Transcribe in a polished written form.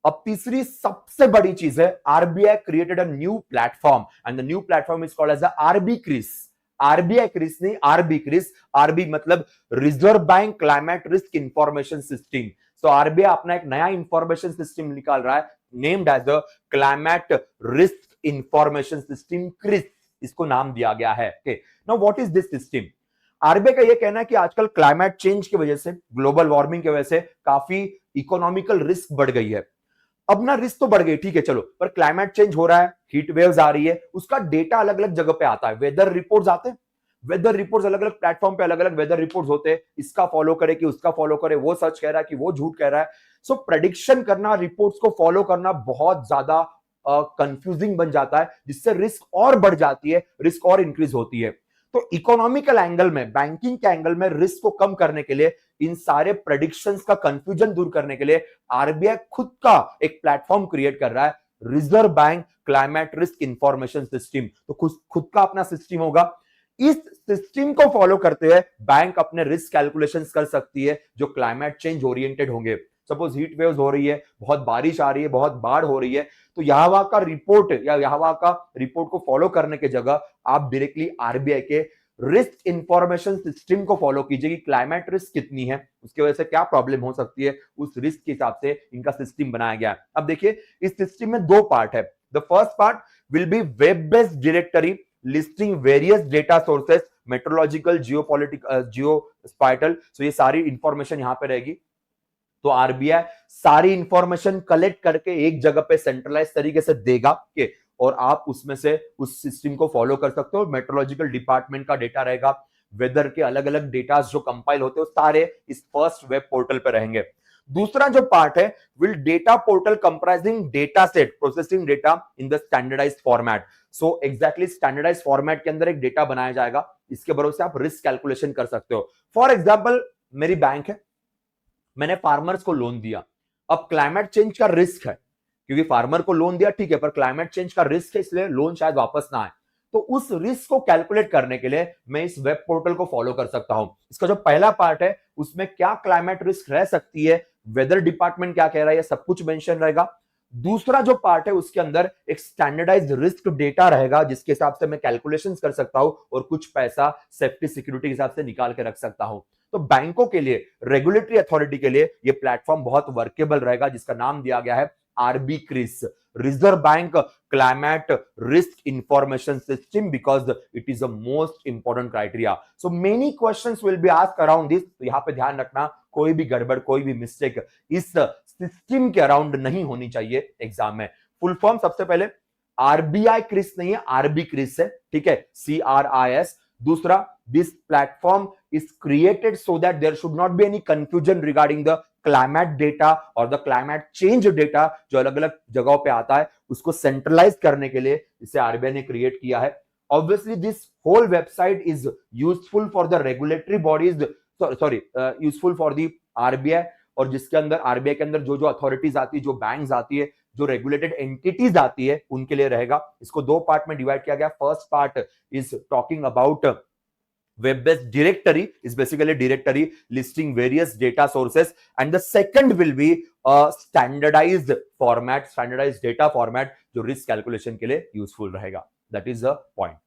अब तीसरी सबसे बड़ी चीज है, RBI created a new platform and the new platform is called as the RB CRIS. RBI CRIS नहीं, आरबी क्रिस। आरबी मतलब reserve bank climate risk information system. तो आरबीआई अपना एक नया इंफॉर्मेशन सिस्टम निकाल रहा है, named as the climate risk information system CRIS, इसको नाम दिया गया है। Now what is this system? RBI का यह कहना है कि आजकल क्लाइमेट चेंज की वजह से, ग्लोबल वार्मिंग की वजह से काफी इकोनॉमिकल रिस्क बढ़ गई है। अब ना रिस्क तो बढ़ गई, ठीक है चलो, पर क्लाइमेट चेंज हो रहा है, हीट वेव्स आ रही है, उसका डेटा अलग अलग जगह पे आता है, वेदर रिपोर्ट्स आते हैं, वेदर रिपोर्ट्स अलग अलग प्लेटफॉर्म पे अलग अलग वेदर रिपोर्ट्स होते हैं, इसका फॉलो करे कि उसका फॉलो करे, वो सच कह रहा है कि वो झूठ कह रहा है। सो प्रेडिक्शन करना, रिपोर्ट्स को फॉलो करना बहुत ज्यादा कंफ्यूजिंग बन जाता है, जिससे रिस्क और बढ़ जाती है, रिस्क और इंक्रीज होती है। तो इकोनॉमिकल एंगल में, बैंकिंग के एंगल में रिस्क को कम करने के लिए, इन सारे प्रेडिक्शंस का कंफ्यूजन दूर करने के लिए आरबीआई खुद का एक प्लेटफॉर्म क्रिएट कर रहा है, reserve bank climate risk information system. तो खुद का अपना सिस्टम होगा। इस सिस्टम को फॉलो करते हुए बैंक अपने रिस्क कैलकुलेशंस कर सकती है जो क्लाइमेट चेंज ओरिएंटेड होंगे। सपोज हीट वेव्स हो रही है, बहुत बारिश आ रही है, बहुत बाढ़ हो रही है, तो यहाँ का रिपोर्ट या यहाँ का रिपोर्ट को फॉलो करने की जगह आप डायरेक्टली आरबीआई के रिस्क इंफॉर्मेशन सिस्टम को फॉलो कीजिए कि क्लाइमेट रिस्क कितनी है, उसकी वजह से क्या प्रॉब्लम हो सकती है, उस रिस्क के हिसाब से इनका सिस्टम बनाया गया है। अब देखिए, इस सिस्टम में दो पार्ट है। The first part will be web based directory listing various data sources, meteorological, geopolitical, geospatial. So ये सारी इंफॉर्मेशन यहां पे रहेगी। तो आरबीआई सारी इंफॉर्मेशन कलेक्ट करके एक जगह पे सेंट्रलाइज तरीके से देगा के, और आप उसमें से उस सिस्टम को फॉलो कर सकते हो। मेट्रोलॉजिकल डिपार्टमेंट का डेटा रहेगा, वेदर के अलग अलग डेटा जो कंपाइल होते हैं सारे इस फर्स्ट वेब पोर्टल पे रहेंगे। दूसरा जो पार्ट है, will data portal comprising data set processing data in the standardised format. So exactly standardised format के अंदर एक डेटा बनाया जाएगा, इसके भरोसे आप रिस्क कैलकुलेशन कर सकते हो। फॉर एग्जाम्पल, मेरी बैंक है, मैंने फार्मर्स को लोन दिया। अब क्लाइमेट चेंज का रिस्क है, क्योंकि फार्मर को लोन दिया ठीक है, पर क्लाइमेट चेंज का रिस्क है, इसलिए लोन शायद वापस ना आए। तो उस रिस्क को कैलकुलेट करने के लिए मैं इस वेब पोर्टल को फॉलो कर सकता हूं। इसका जो पहला पार्ट है, उसमें क्या क्लाइमेट रिस्क रह सकती है, वेदर डिपार्टमेंट क्या कह रहा है, ये सब कुछ मेंशन रहेगा। दूसरा जो पार्ट है, उसके अंदर एक स्टैंडर्डाइज्ड रिस्क डेटा रहेगा, जिसके हिसाब से मैं कैलकुलेशंस कर सकता हूं और कुछ पैसा सेफ्टी सिक्योरिटी के हिसाब से निकाल के रख सकता हूं। तो बैंकों के लिए, रेगुलेटरी अथॉरिटी के लिए यह प्लेटफॉर्म बहुत वर्केबल रहेगा, जिसका नाम दिया गया है RB CRIS, reserve bank climate risk information system, because it is the most important criteria. So many questions will be asked around this. तो यहां पे ध्यान रखना, कोई भी गड़बड़, कोई भी मिस्टेक इस सिस्टम के अराउंड नहीं होनी चाहिए एग्जाम में। फुल फॉर्म सबसे पहले आरबीआई क्रिस नहीं है, आरबी क्रिस है, ठीक है, CRIS। दूसरा, this platform is created so that there should not be any confusion regarding the climate data और the climate change data जो अलग अलग जगहों पे आता है, उसको सेंट्रलाइज करने के लिए इसे आरबीआई ने क्रिएट किया है। Obviously this whole website is useful for the regulatory bodies, sorry, useful for the RBI, और जिसके अंदर आरबीआई के अंदर जो जो अथॉरिटीज आती है, जो बैंक्स आती है, जो रेगुलेटेड एंटिटीज आती है, उनके लिए रहेगा। इसको दो पार्ट में डिवाइड किया गया। First part is talking about web-based directory, is basically a directory listing various data sources, and the second will be a standardized format, standardized data format जो risk calculation के लिए useful रहेगा। That is the point.